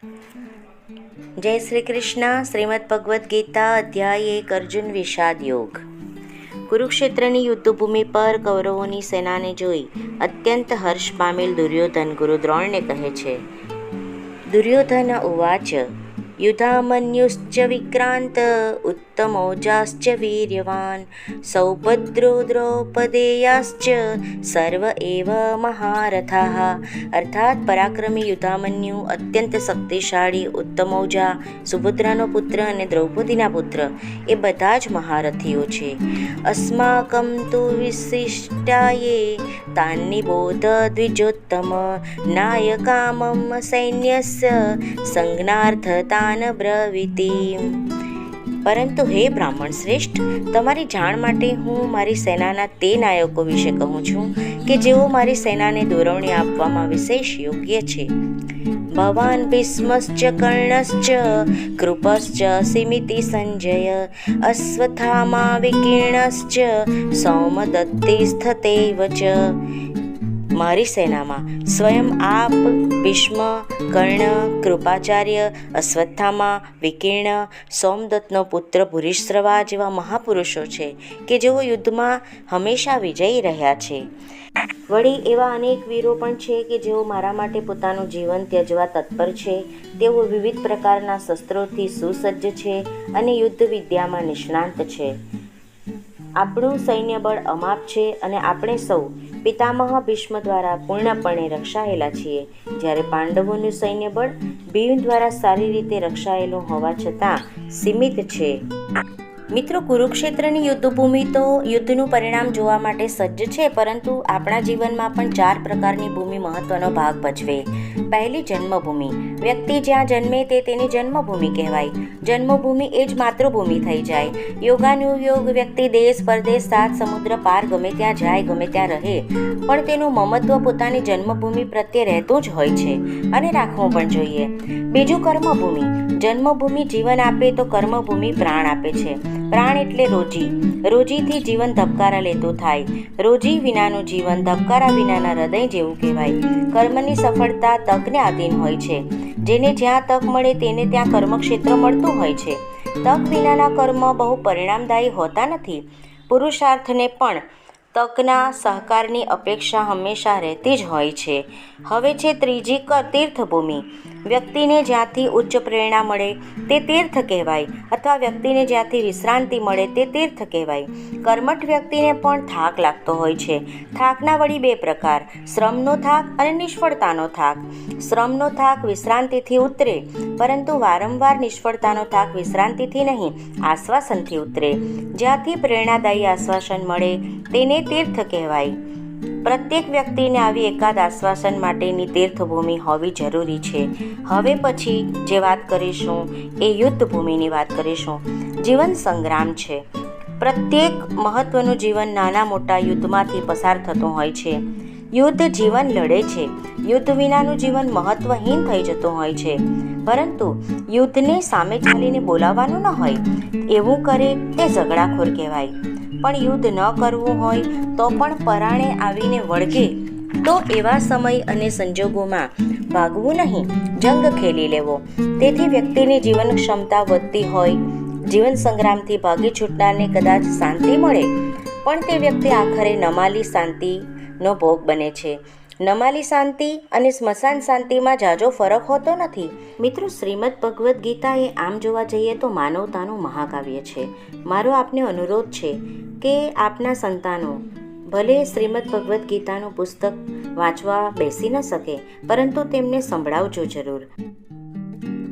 जय श्री कृष्ण। श्रीमद् भगवद गीता अध्याय 1 अर्जुन विषाद योग। કુરુક્ષેત્રની યુદ્ધભૂમિ પર કૌરવોની સેનાને જોઈ અત્યંત હર્ષ પામેલ દુર્યોધન ગુરુ દ્રોણને કહે છે. દુર્યોધન ઉવાચ યુધામન્યુશ્ચ વિક્રાંત ઉત્તમૌજાશ્ચ વીર્યવાન સૌભદ્રો દ્રૌપદેયાશ્ચ સર્વ એવ મહારથાઃ. અર્થાત પરાક્રમી યુધામન્યુ, અત્યંત શક્તિશાળી ઉત્તમૌજા, સુભદ્રાનો પુત્ર અને દ્રૌપદીના પુત્ર એ બધા જ મહારથીઓ છે. અસ્માકં તુ વિશિષ્ટાયે તાન્નિબોધ દ્વિજોત્તમ નાયકામમ સૈન્યસ્ય સંજ્ઞાર્થતાન બ્રવીતિ. પરંતુ હે બ્રાહ્મણ શ્રેષ્ઠ, તમારી જાણ માટે હું મારી સેનાના તે નાયકો વિશે કહું છું કે જેઓ મારી સેનાને દોરવણી આપવામાં વિશેષ યોગ્ય છે. ભવાન ભીષ્મશ્ચ કર્ણશ્ચ કૃપશ્ચ સિમિતિ સંજય અશ્વત્થામા વિકીર્ણશ્ચ સૌમદત્તિસ્થતેવ ચ. મારી સેનામાં સ્વયં આપ, ભીષ્મ, કર્ણ, કૃપાચાર્ય, અશ્વત્થામા, વિકીર્ણ, સોમદત્તનો પુત્ર ભૂરિશ્રવા જેવા મહાપુરુષો છે કે જેઓ યુદ્ધમાં હંમેશા વિજયી રહ્યા છે. વળી એવા અનેક વીરો પણ છે કે જેઓ મારા માટે પોતાનું જીવન ત્યજવા તત્પર છે. તેઓ વિવિધ પ્રકારના શસ્ત્રોથી સુસજ્જ છે અને યુદ્ધ વિદ્યામાં નિષ્ણાંત છે. આપણું સૈન્ય બળ અમાપ છે અને આપણે સૌ પિતામહ ભીષ્મ દ્વારા પૂર્ણપણે રક્ષાયેલા છીએ, જ્યારે પાંડવોનું સૈન્ય બળ ભીમ દ્વારા સારી રીતે રક્ષાયેલું હોવા છતાં સીમિત છે. મિત્રો, કુરુક્ષેત્રની યુદ્ધભૂમિ તો યુદ્ધનું પરિણામ જોવા માટે સજ્જ છે, પરંતુ આપણા જીવનમાં પણ 4 પ્રકારની ભૂમિ મહત્વનો ભાગ ભજવે. પહેલી, જન્મભૂમિ. વ્યક્તિ જ્યાં જન્મે તે તેની જન્મભૂમિ કહેવાય. જન્મભૂમિ એ જ માતૃભૂમિ થઈ જાય. યોગાનુયોગ વ્યક્તિ દેશ પરદેશ 7 સમુદ્ર પાર ગમે ત્યાં જાય, ગમે ત્યાં રહે, પણ તેનું મમત્વ પોતાની જન્મભૂમિ પ્રત્યે રહેતું જ હોય છે અને રાખવું પણ જોઈએ. બીજું, કર્મભૂમિ. જન્મભૂમિ જીવન આપે તો કર્મભૂમિ પ્રાણ આપે છે. પ્રાણ એટલે રોજી. રોજીથી જીવન ધબકારા લેતું થાય. રોજી વિનાનું જીવન ધબકારા વિનાના હૃદય જેવું કહેવાય. કર્મની સફળતા તકને આધીન હોય છે. જેને જ્યાં તક મળે તેને ત્યાં કર્મક્ષેત્ર મળતું હોય છે. તક વિનાના કર્મ બહુ પરિણામદાયી હોતા નથી. પુરુષાર્થને પણ તકના સહકારની અપેક્ષા હંમેશા રહેતી જ હોય છે. હવે છે ત્રીજી, તીર્થભૂમિ. વ્યક્તિને જ્યાંથી ઉચ્ચ પ્રેરણા મળે તે તીર્થ કહેવાય, અથવા વ્યક્તિને જ્યાંથી વિશ્રાંતિ મળે તે તીર્થ કહેવાય. કર્મઠ વ્યક્તિને પણ થાક લાગતો હોય છે. થાકના વળી 2 પ્રકાર, શ્રમનો થાક અને નિષ્ફળતાનો થાક. શ્રમનો થાક વિશ્રાંતિથી ઉતરે, પરંતુ વારંવાર નિષ્ફળતાનો થાક વિશ્રાંતિથી નહીં, આશ્વાસનથી ઉતરે. જ્યાંથી પ્રેરણાદાયી આશ્વાસન મળે તેને તીર્થ કહેવાય. પ્રત્યેક વ્યક્તિને આવી એકાદ આશ્વાસન માટેની તીર્થભૂમિ હોવી જરૂરી છે. હવે પછી જે વાત કરીશું એ યુદ્ધભૂમિની વાત કરીશું. જીવન સંગ્રામ છે. પ્રત્યેક મહત્વનું જીવન નાના મોટા યુદ્ધમાંથી પસાર થતું હોય છે. યુદ્ધ જીવન લડે છે. યુદ્ધ વિનાનું જીવન મહત્વહીન થઈ જતું હોય છે. પરંતુ યુદ્ધને સામે ચાલીને બોલાવવાનું ન હોય, એવું કરે તે ઝઘડાખોર કહેવાય. પણ યુદ્ધ ન કરવું હોય તો પણ પરાણે આવીને વળગે તો એવા સમય અને સંજોગોમાં ભાગવું નહીં, જંગ ખેલી લેવો. તેથી વ્યક્તિની જીવન ક્ષમતા વધતી હોય. જીવન સંગ્રામથી ભાગી છૂટનારને કદાચ શાંતિ મળે, પણ તે વ્યક્તિ આખરે નમાલી શાંતિનો ભોગ બને છે. નમાલી શાંતિ અને સ્મશાન શાંતિમાં ઝાઝો ફરક હોતો નથી. મિત્રો, શ્રીમદ્ ભગવદ્ ગીતા એ આમ જોવા જઈએ તો માનવતાનું મહાકાવ્ય છે. મારો આપને અનુરોધ છે કે આપના સંતાનો ભલે શ્રીમદ્ ભગવદ્ ગીતાનું પુસ્તક વાંચવા બેસી ન શકે, પરંતુ તેમને સંભળાવજો જરૂર.